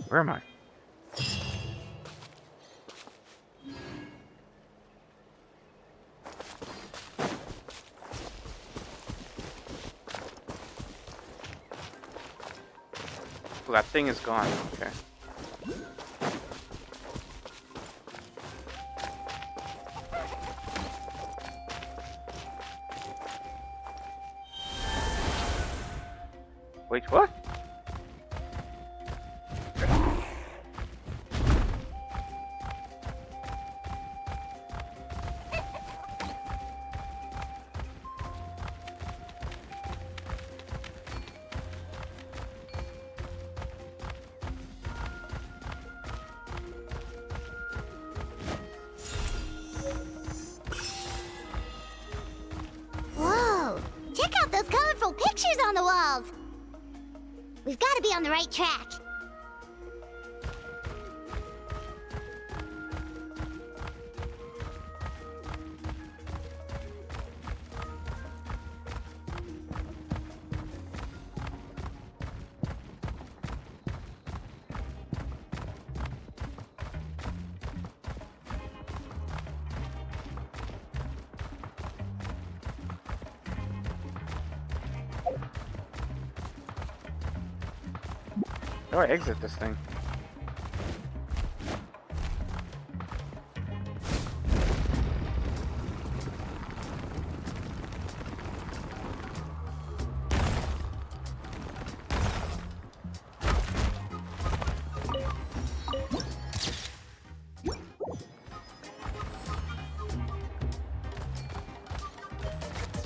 Where am I? Oh, that thing is gone. Okay. Wait, what? Whoa! Check out those colorful pictures on the walls! We've got to be on the right track. How do I exit this thing?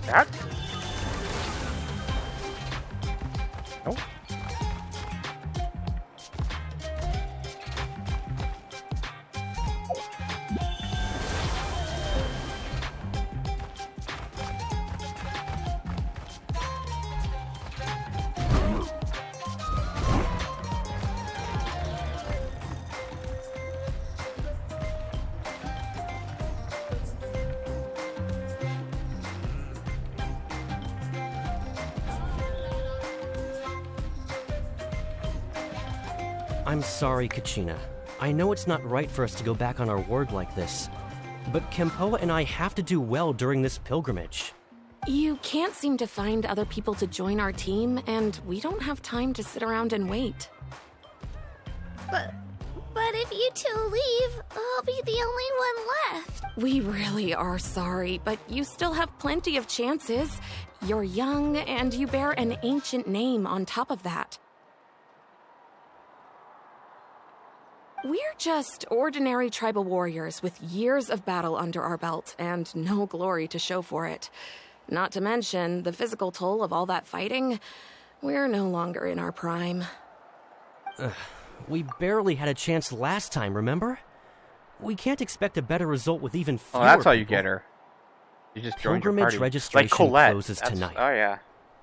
That? Nope. I'm sorry, Kachina. I know it's not right for us to go back on our word like this, but Kempoa and I have to do well during this pilgrimage. You can't seem to find other people to join our team, and we don't have time to sit around and wait. But if you two leave, I'll be the only one left. We really are sorry, but you still have plenty of chances. You're young, and you bear an ancient name on top of that. We're just ordinary tribal warriors with years of battle under our belt and no glory to show for it. Not to mention the physical toll of all that fighting. We're no longer in our prime. We barely had a chance last time, remember? We can't expect a better result with even fewer Oh, that's how you people. get her. You just joined your Pilgrimage party. registration Like Colette. closes tonight. Oh, yeah.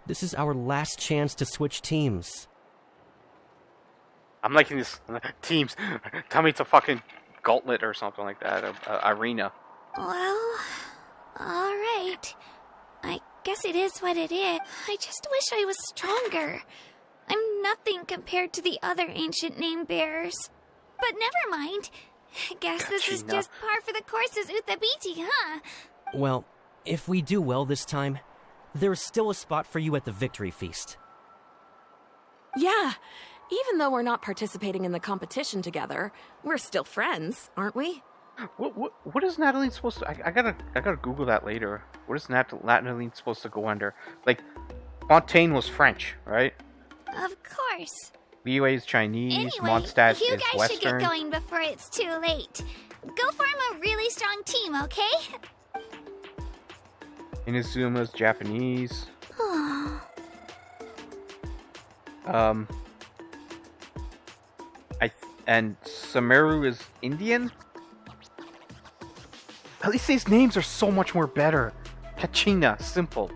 This is our last chance to switch teams. I'm liking these teams. Tell me it's a fucking gauntlet or something like that. A arena. Well, alright. I guess it is what it is. I just wish I was stronger. I'm nothing compared to the other ancient name bearers. But never mind. I guess this is Gachina. just par for the course as Uthabiti, huh? Well, if we do well this time, there's still a spot for you at the victory feast. Yeah, even though we're not participating in the competition together, we're still friends, aren't we? What is Natlan supposed to? I gotta Google that later. What is Natlan supposed to go under? Like, Fontaine was French, right? Of course. Liyue is Chinese. Anyway, Mondstadt you is guys should get Western. going before it's too late. Go form a really strong team, okay? Inazuma's Japanese. And Sumeru is Indian? At least these names are so much more better. Kachina, simple.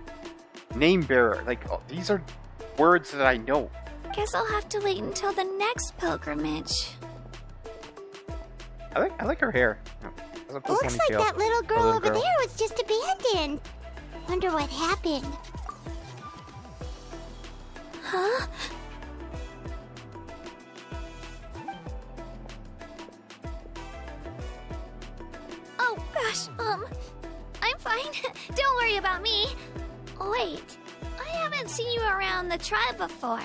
Name bearer, like, oh, these are words that I know. Guess I'll have to wait until the next pilgrimage. I like her hair. Looks like that little girl over there was just abandoned. Wonder what happened. Huh? gosh, I'm fine. Don't worry about me. Wait, I haven't seen you around the tribe before.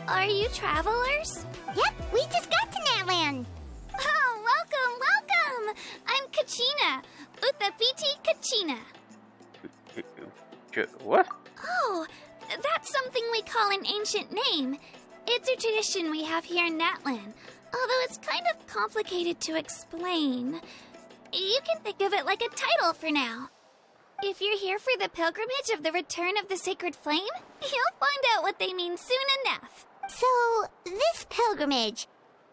Are you travelers? Yep, we just got to Natlan. Oh, welcome! I'm Kachina, Uthapiti Kachina. What? Oh, that's something we call an ancient name. It's a tradition we have here in Natlan, although it's kind of complicated to explain. You can think of it like a title for now. If you're here for the pilgrimage of the return of the sacred flame, you'll find out what they mean soon enough. So, this pilgrimage,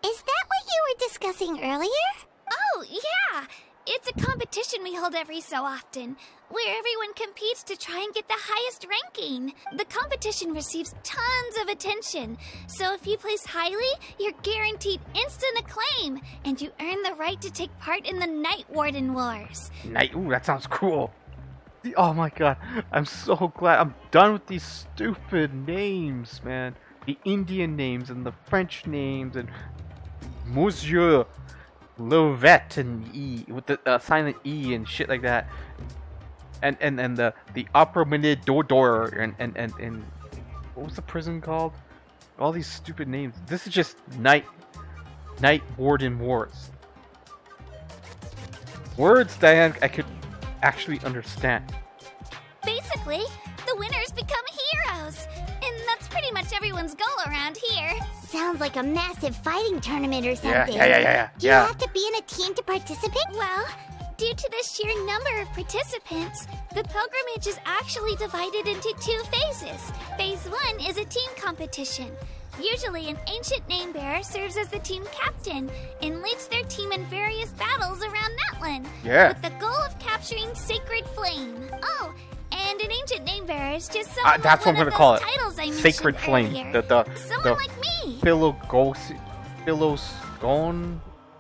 is that what you were discussing earlier? Oh, yeah! It's a competition we hold every so often, where everyone competes to try and get the highest ranking. The competition receives tons of attention, so if you place highly, you're guaranteed instant acclaim, and you earn the right to take part in the Night Warden Wars. Ooh, that sounds cool. Oh my god, I'm so glad. I'm done with these stupid names, man. The Indian names and the French names and Monsieur Lovette and E with the silent E and shit like that. And the Opera Minute Dor and what was the prison called? All these stupid names. This is just Night Warden Wars. Words that I could actually understand. Basically, the winners become heroes, and that's pretty much everyone's goal around here. Sounds like a massive fighting tournament or something. Yeah. Do you have to be in a team to participate? Well, due to the sheer number of participants, the pilgrimage is actually divided into 2 phases. Phase 1 is a team competition. Usually, an ancient name bearer serves as the team captain and leads their team in various battles around Natlan. Yeah. With the goal of capturing Sacred Flame. Oh, and an ancient name bearer is just someone that's with what one I'm of gonna call those it. titles I Sacred mentioned Flame. earlier. Someone the like me.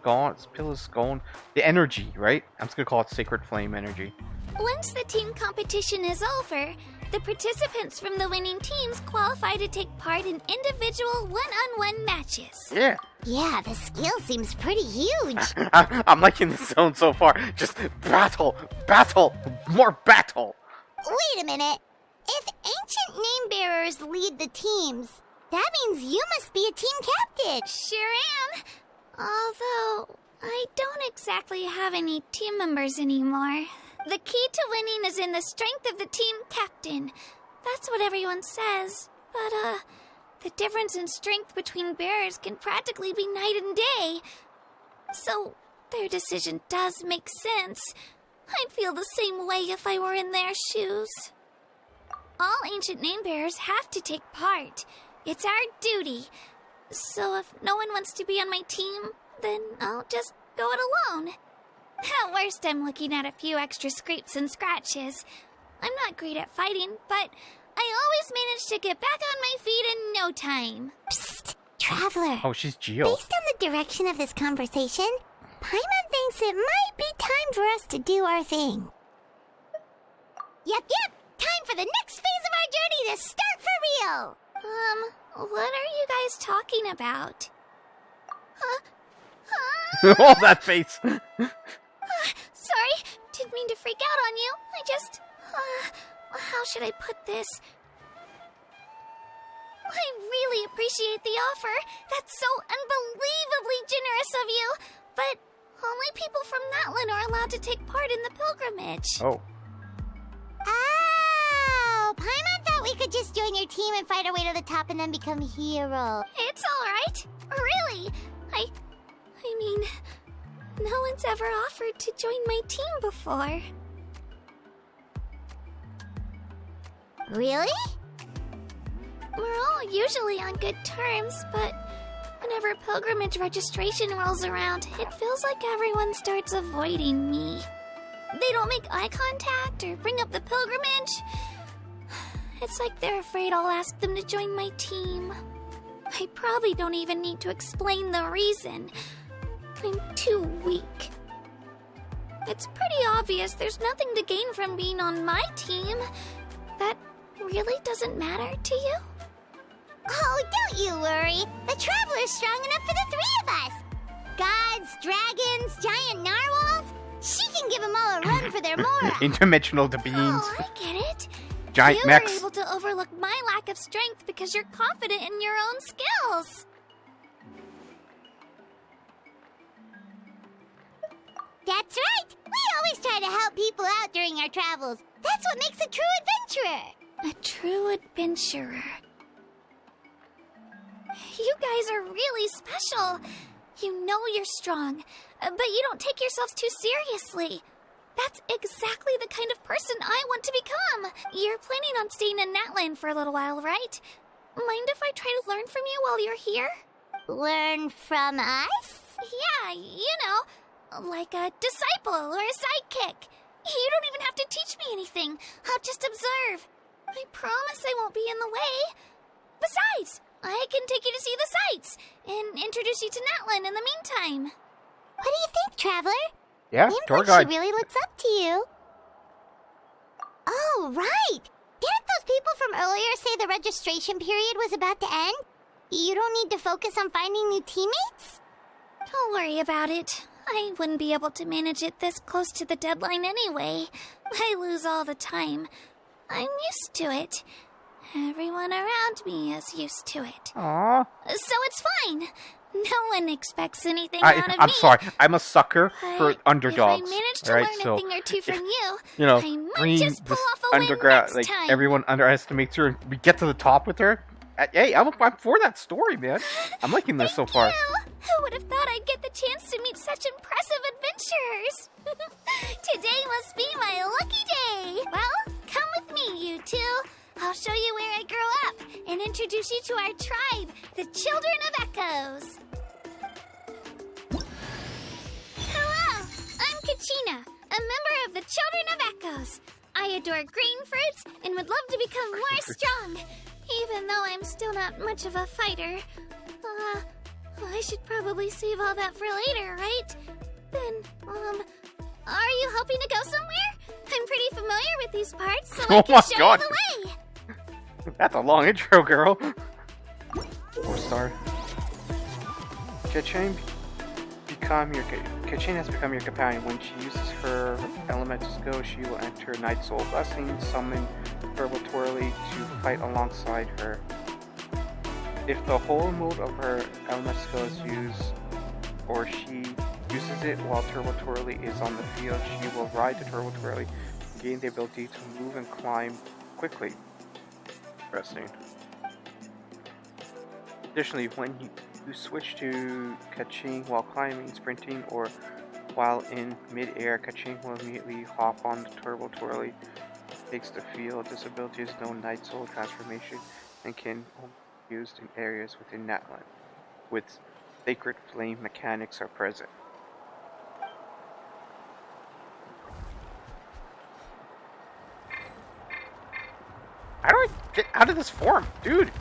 Piloscone. The energy, right? I'm just gonna call it Sacred Flame energy. Once the team competition is over, the participants from the winning teams qualify to take part in individual one-on-one matches. Yeah. Yeah, the skill seems pretty huge. I'm liking this zone so far. Just battle, more battle. Wait a minute. If ancient name bearers lead the teams, that means you must be a team captain. Sure am. Although, I don't exactly have any team members anymore. The key to winning is in the strength of the team captain. That's what everyone says. But, the difference in strength between bearers can practically be night and day. So, their decision does make sense. I'd feel the same way if I were in their shoes. All ancient name bearers have to take part. It's our duty. So if no one wants to be on my team, then I'll just go it alone. At worst, I'm looking at a few extra scrapes and scratches. I'm not great at fighting, but I always manage to get back on my feet in no time. Psst, Traveler. Oh, she's Geo. Based on the direction of this conversation, Paimon thinks it might be time for us to do our thing. Yep. Time for the next phase of our journey to start for real. What are you guys talking about? Oh, that face. Sorry, didn't mean to freak out on you. I just... how should I put this? I really appreciate the offer. That's so unbelievably generous of you. But only people from Natlan are allowed to take part in the pilgrimage. Oh. Oh, Paimon thought we could just join your team and fight our way to the top and then become heroes. It's alright. Really. I mean, no one's ever offered to join my team before. Really? We're all usually on good terms, but whenever pilgrimage registration rolls around, it feels like everyone starts avoiding me. They don't make eye contact or bring up the pilgrimage. It's like they're afraid I'll ask them to join my team. I probably don't even need to explain the reason. I'm too weak. It's pretty obvious there's nothing to gain from being on my team. That really doesn't matter to you? Oh, don't you worry. The Traveler's strong enough for the 3 of us. Gods, dragons, giant narwhals. She can give give them all a run for their mora. Interdimensional beans. Oh, I get it. Giant you mechs. were able to overlook my lack of strength because you're confident in your own skills. That's right. We always try to help people out during our travels. That's what makes a true adventurer. A true adventurer. You guys are really special. You know you're strong, but you don't take yourselves too seriously. That's exactly the kind of person I want to become. You're planning on staying in Natlan for a little while, right? Mind if I try to learn from you while you're here? Learn from us? Yeah, you know, like a disciple or a sidekick. You don't even have to teach me anything. I'll just observe. I promise I won't be in the way. Besides, I can take you to see the sights and introduce you to Natlan in the meantime. What do you think, Traveler? Yeah, Seems tour like guide. she really looks up to you. Oh, right. Didn't those people from earlier say the registration period was about to end? You don't need to focus on finding new teammates? Don't worry about it. I wouldn't be able to manage it this close to the deadline anyway. I lose all the time. I'm used to it. Everyone around me is used to it. Aww. So it's fine. No one expects anything out of me. I'm sorry. I'm a sucker for But underdogs. If I manage to alright? learn So, a thing or two from you, you know, I might Green, just pull this off a win underground, next like time. everyone underestimates her. We get to the top with her. Hey, I'm for that story, man. I'm liking this so far. You. Who would have thought I'd get the chance to meet such impressive adventurers? Today must be my lucky day. Well, come with me, you two. I'll show you where I grew up and introduce you to our tribe, the Children of Echoes. Hello, I'm Kachina, a member of the Children of Echoes. I adore green fruits and would love to become more strong, even though I'm still not much of a fighter. I should probably save all that for later, right? Then, are you hoping to go somewhere? I'm pretty familiar with these parts, so I Oh can my show God. you the way. That's a long intro, girl. 4-star. Kachin has become your companion. When she uses her elemental skill, she will enter Night Soul Blessing, summon Turbo Twirly to fight alongside her. If the whole mode of her elemental skill is used, or she uses it while Turbo Twirly is on the field, she will ride the Turbo Twirly, gain the ability to move and climb quickly. Interesting. Additionally, when you switch to Kaching while climbing, sprinting, or while in mid-air, Kaching will immediately hop on the Turbo Twirly, takes the field. This ability is known Night Soul transformation and can only be used in areas within Natlan, with Sacred Flame mechanics are present. How do I get out of this form, dude?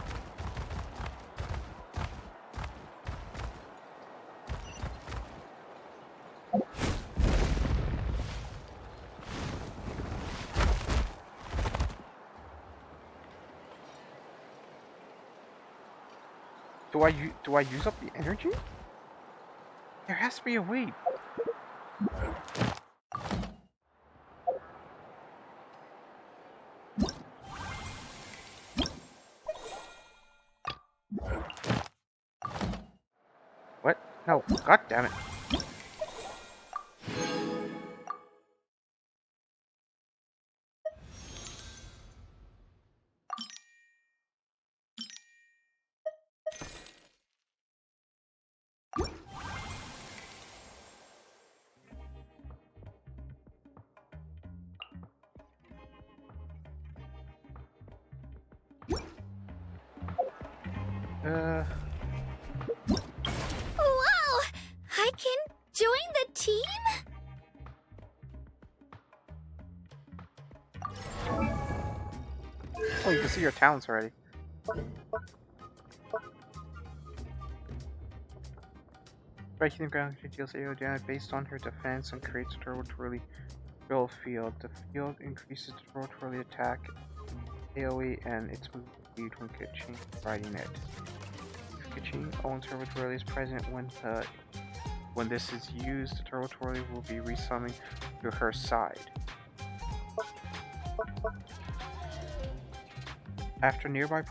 Do I use up the energy? There has to be a way. What? No, god damn it. Whoa! I can join the team? Oh, you can see your talents already. Striking the ground, she deals AO damage based on her defense and creates a Turbo Twirly drill field. The field increases the Turbo Twirly attack, AoE, and its move speed when Kaching is riding it. If Kaching owns Turbo Twirly is present when the When this is used, the turtle twirly will be resummoned to her side. After nearby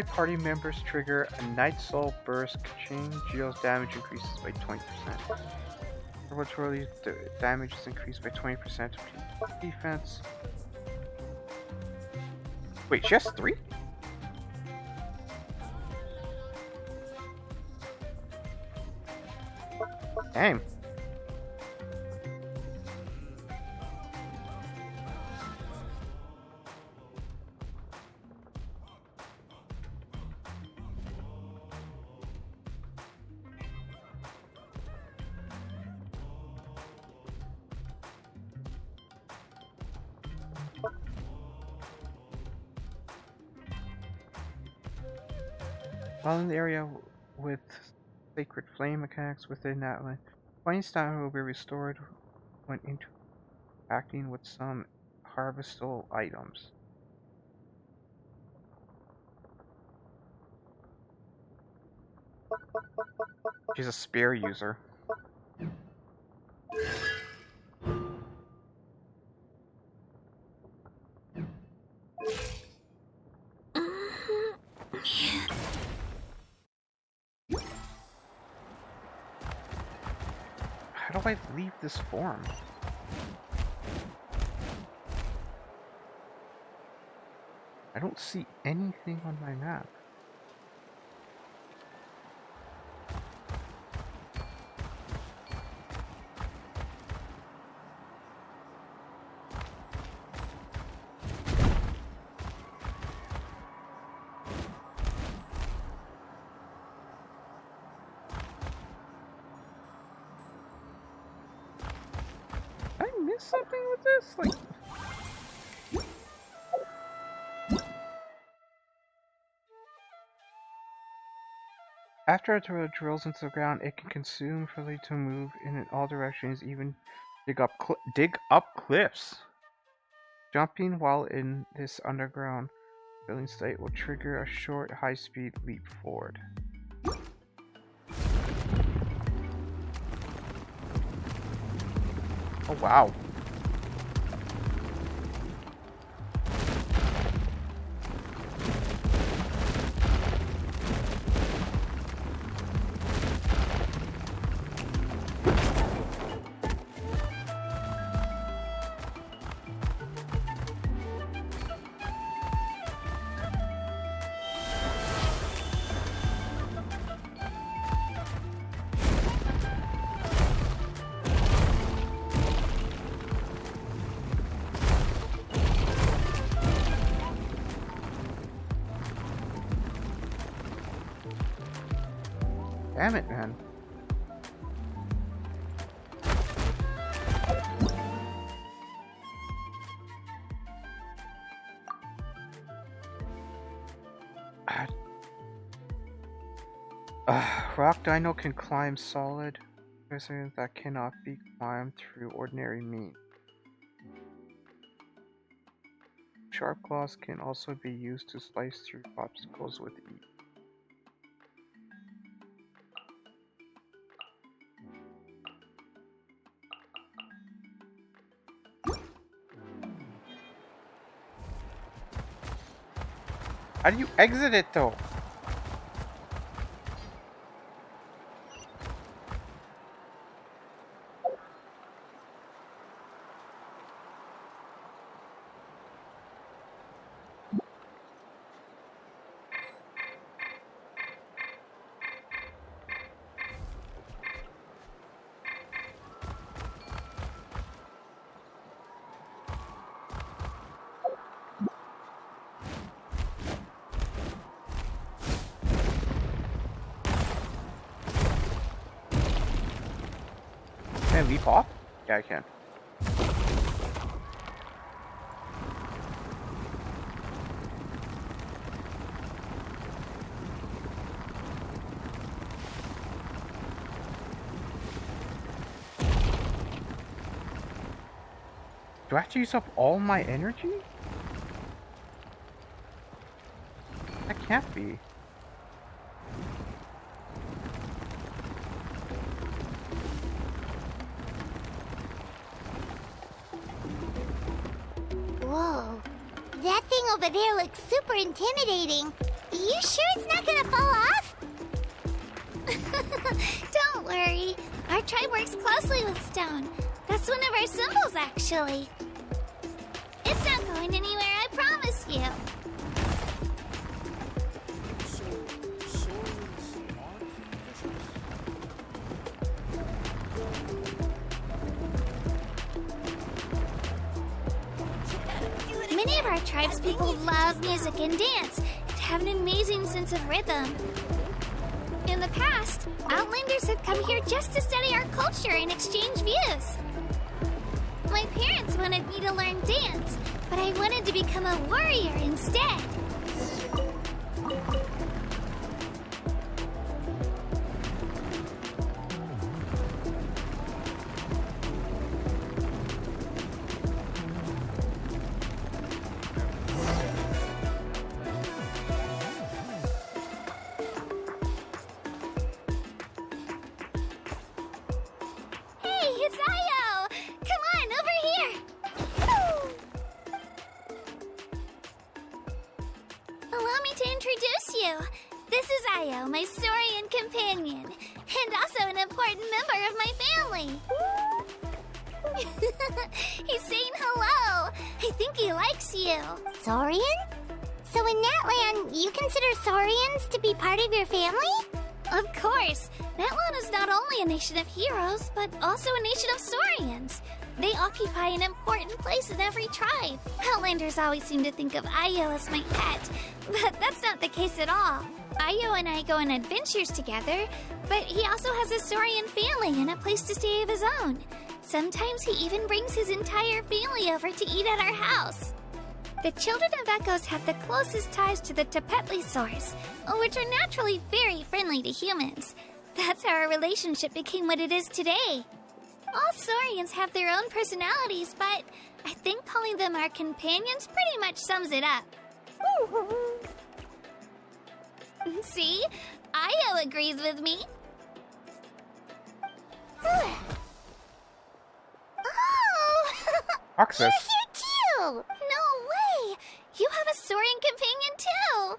party members trigger a Night Soul burst, Kachin Geo's damage increases by 20%. Turtle twirly's damage is increased by 20% to defense. Wait, she has 3? Damn. While in the area with sacred flame mechanics within Natlan, 20 stamina will be restored when interacting with some harvestable items. She's a spear user. How do I leave this form? I don't see anything on my map. Something with this? Like, after a turtle drills into the ground, it can consume freely to move in all directions, even dig up cliffs. Jumping while in this underground drilling state will trigger a short, high-speed leap forward. Oh wow. Damn it, man. Rock Dino can climb solid surfaces that cannot be climbed through ordinary means. Sharp claws can also be used to slice through obstacles with ease. How do you exit it though? Can I leap off? Yeah, I can. Do I have to use up all my energy? That can't be. over there looks super intimidating. You sure it's not gonna fall off? Don't worry. Our tribe works closely with stone. That's one of our symbols, actually. It's not going anywhere, I promise you. Many of our tribes people love music and dance and have an amazing sense of rhythm. In the past, Outlanders have come here just to study our culture and exchange views. My parents wanted me to learn dance, but I wanted to become a warrior instead. My Saurian companion, and also an important member of my family. He's saying hello. I think he likes you. Saurian? So in Natlan, you consider Saurians to be part of your family? Of course. Natlan is not only a nation of heroes, but also a nation of Saurians. They occupy an important place in every tribe. Outlanders always seem to think of Io as my pet, but that's not the case at all. Io and I go on adventures together, but he also has a Saurian family and a place to stay of his own. Sometimes he even brings his entire family over to eat at our house. The children of Echoes have the closest ties to the Tepetli Saurs, which are naturally very friendly to humans. That's how our relationship became what it is today. All Saurians have their own personalities, but I think calling them our companions pretty much sums it up. See? Io agrees with me. Oh! Access. You're here too! No way! You have a Saurian companion too!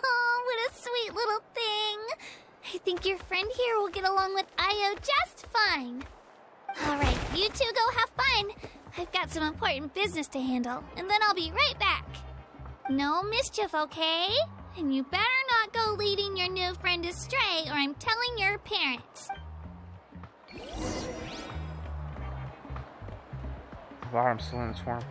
Oh, what a sweet little thing! I think your friend here will get along with Io just fine. Alright, you two go have fun. I've got some important business to handle, and then I'll be right back. No mischief, okay? And you better not go leading your new friend astray, or I'm telling your parents. Wow, I'm still in this form.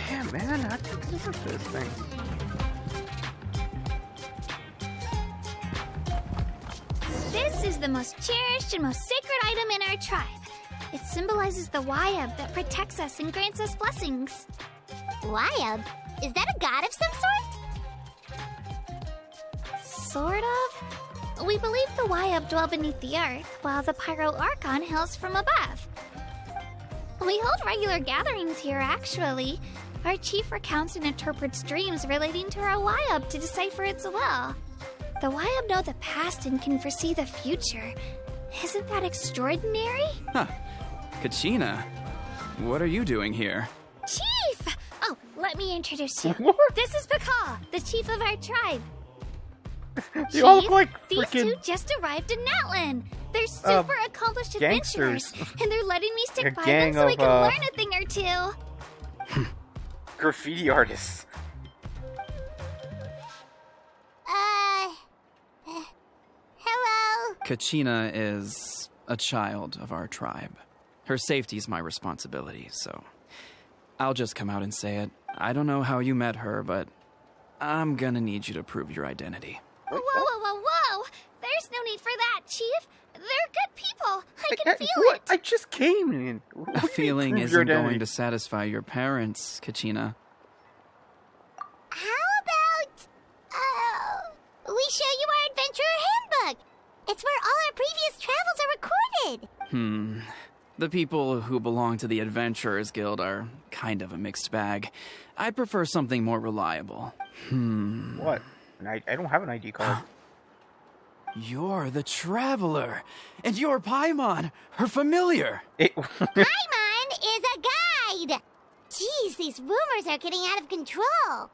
Damn, man, how did you do this thing? This is the most cherished and most sacred item in our tribe. It symbolizes the Wayab that protects us and grants us blessings. Wayab? Is that a god of some sort? Sort of. We believe the Wayab dwell beneath the earth, while the Pyro Archon hails from above. We hold regular gatherings here, actually. Our chief recounts and interprets dreams relating to our Wayab to decipher its will. The Wayab know the past and can foresee the future. Isn't that extraordinary? Huh. Kachina, what are you doing here? Chief! Oh, let me introduce you. What? This is Pakal, the chief of our tribe. They all look like these two freaking just arrived in Natlan. They're super accomplished adventurers, gangsters. and they're letting me A stick by them gang so we of, can learn a thing or two. graffiti artists. Hello? Kachina is a child of our tribe. Her safety's my responsibility, so I'll just come out and say it. I don't know how you met her, but I'm gonna need you to prove your identity. Whoa, whoa, whoa, whoa! There's no need for that, Chief. They're good people. I can feel What? it. I just came in. What do A you feeling prove your isn't going identity? to satisfy your parents, Kachina. How about, we show you our adventurer handbook? It's where all our previous travels are recorded. The people who belong to the Adventurers Guild are kind of a mixed bag. I'd prefer something more reliable. What? I don't have an ID card. You're the Traveler, and you're Paimon, her familiar. Paimon is a guide! Jeez, these rumors are getting out of control.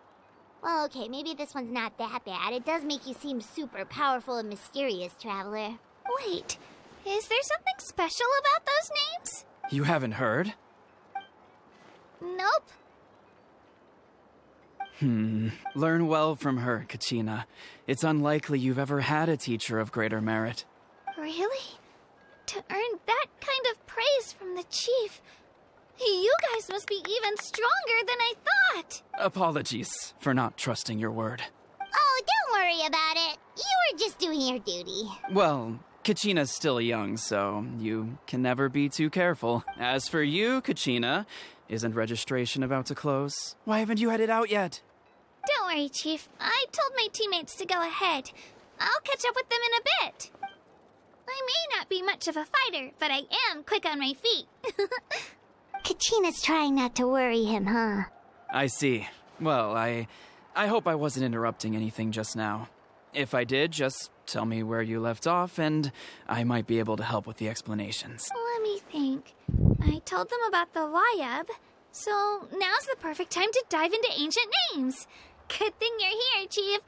Well, okay, maybe this one's not that bad. It does make you seem super powerful and mysterious, Traveler. Wait, is there something special about those names? You haven't heard? Nope. Learn well from her, Kachina. It's unlikely you've ever had a teacher of greater merit. Really? To earn that kind of praise from the chief, you guys must be even stronger than I thought. Apologies for not trusting your word. Oh, don't worry about it. You were just doing your duty. Well, Kachina's still young, so you can never be too careful. As for you, Kachina, isn't registration about to close? Why haven't you headed out yet? Don't worry, Chief. I told my teammates to go ahead. I'll catch up with them in a bit. I may not be much of a fighter, but I am quick on my feet. Kachina's trying not to worry him, huh? I see. Well, I hope I wasn't interrupting anything just now. If I did, just tell me where you left off, and I might be able to help with the explanations. Let me think. I told them about the Wayab, so now's the perfect time to dive into ancient names. Good thing you're here, Chief.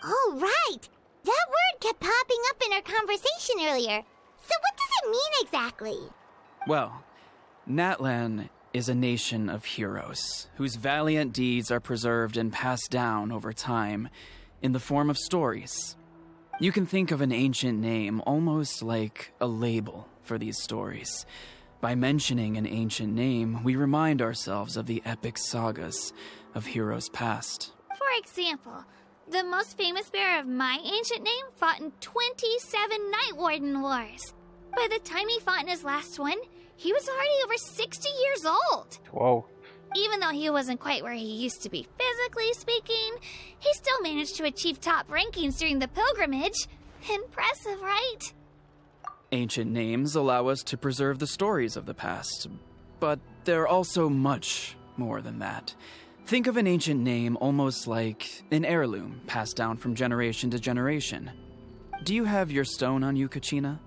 Oh, right! That word kept popping up in our conversation earlier. So what does it mean exactly? Well, Natlan is a nation of heroes whose valiant deeds are preserved and passed down over time in the form of stories. You can think of an ancient name almost like a label for these stories. By mentioning an ancient name, we remind ourselves of the epic sagas of heroes past. For example, the most famous bearer of my ancient name fought in 27 Night Warden Wars. By the time he fought in his last one, he was already over 60 years old. Whoa. Even though he wasn't quite where he used to be physically speaking, he still managed to achieve top rankings during the pilgrimage. Impressive, right? Ancient names allow us to preserve the stories of the past, but they're also much more than that. Think of an ancient name almost like an heirloom passed down from generation to generation. Do you have your stone on you, Kachina?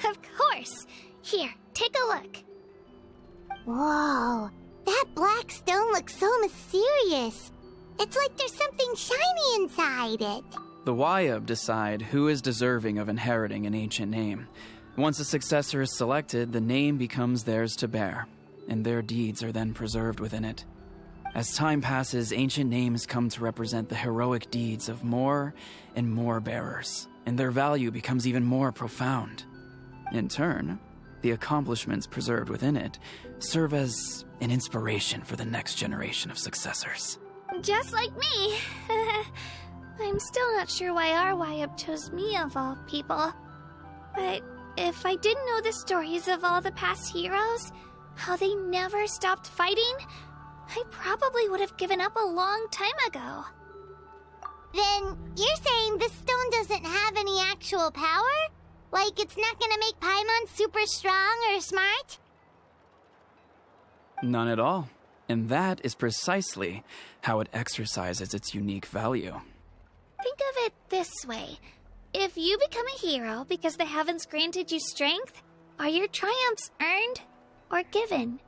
Of course. Here, take a look. Whoa, that black stone looks so mysterious. It's like there's something shiny inside it. The Wayab decide who is deserving of inheriting an ancient name. Once a successor is selected, the name becomes theirs to bear, and their deeds are then preserved within it. As time passes, ancient names come to represent the heroic deeds of more and more bearers, and their value becomes even more profound. In turn, the accomplishments preserved within it serve as an inspiration for the next generation of successors. Just like me. I'm still not sure why our Wayab chose me of all people. But if I didn't know the stories of all the past heroes, how they never stopped fighting, I probably would have given up a long time ago. Then you're saying this stone doesn't have any actual power? Like it's not gonna make Paimon super strong or smart? None at all. And that is precisely how it exercises its unique value. Think of it this way. If you become a hero because the heavens granted you strength, are your triumphs earned or given?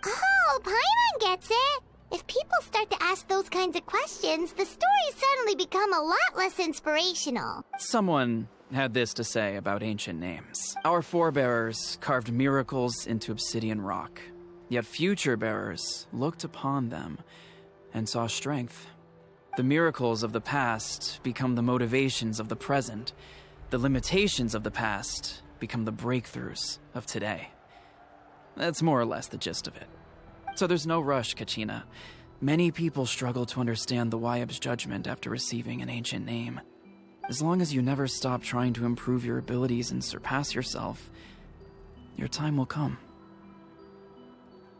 Oh, Paimon gets it! If people start to ask those kinds of questions, the stories suddenly become a lot less inspirational. Someone had this to say about ancient names. Our forebears carved miracles into obsidian rock, yet future bearers looked upon them and saw strength. The miracles of the past become the motivations of the present. The limitations of the past become the breakthroughs of today. That's more or less the gist of it. So there's no rush, Kachina. Many people struggle to understand the Wayab's judgment after receiving an ancient name. As long as you never stop trying to improve your abilities and surpass yourself, your time will come.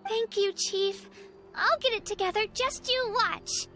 Thank you, Chief. I'll get it together, just you watch.